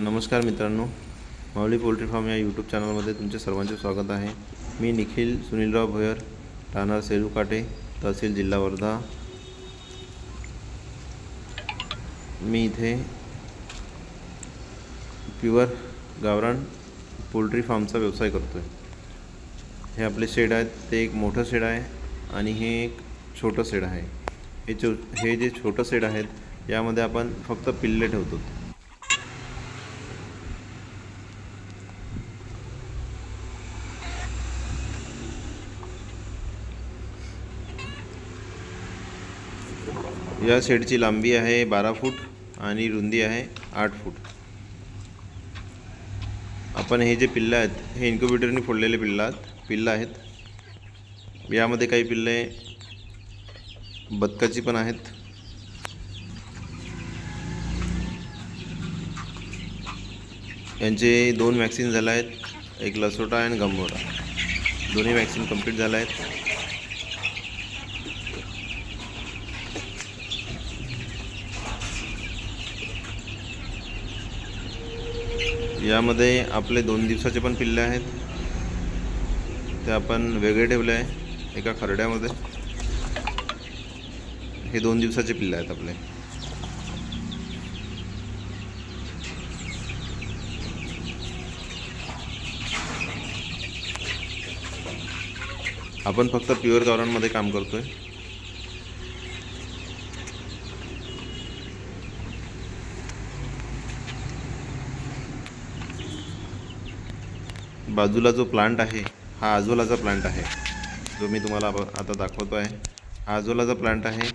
नमस्कार मित्रांनो, माऊली poultry form या यूट्यूब चॅनलमध्ये तुमचे सर्वांचे स्वागत आहे। मी निखिल सुनीलराव भोयर, राहणार सेरूकाटे, तहसील जिल्हा वर्धा। मी इथे प्युअर गावरान पोल्ट्री फार्मचा व्यवसाय करतो आहे। हे आपले शेड आहेत, ते एक मोठं शेड आहे आणि हे एक छोटं शेड आहे। हे जे छोटं शेड आहेत यामध्ये आपण फक्त पिल्ले ठेवतो। या शेडची लांबी आहे 12 फूट आणि रुंदी आहे 8 फूट। आपण हे जे पिल्लं आहेत हे इन्क्युबेटरने फोडलेले पिल्लं आहेत। यामध्ये काही पिल्ले बदकाची पण आहेत। यांचे 2 वॅक्सिन झाले आहेत, एक लसोटा आणि गंभोरा। दोन्ही वॅक्सिन कंप्लीट झाले आहेत। यामध्ये आपले 2 दिवसाचे पण पिल्ले आहेत, ते आपण वेगळे ठेवले आहे एका खरड्यामध्ये। हे 2 दिवसाचे पिल्ले आहेत आपले। आपण फक्त प्युअर गावरानमध्ये काम करतोय। बाजूला जो प्लांट आहे हा आजोलाचा प्लांट आहे, जो मी तुम्हाला आता दाखवतो आहे। हा आजोलाचा प्लांट आहे।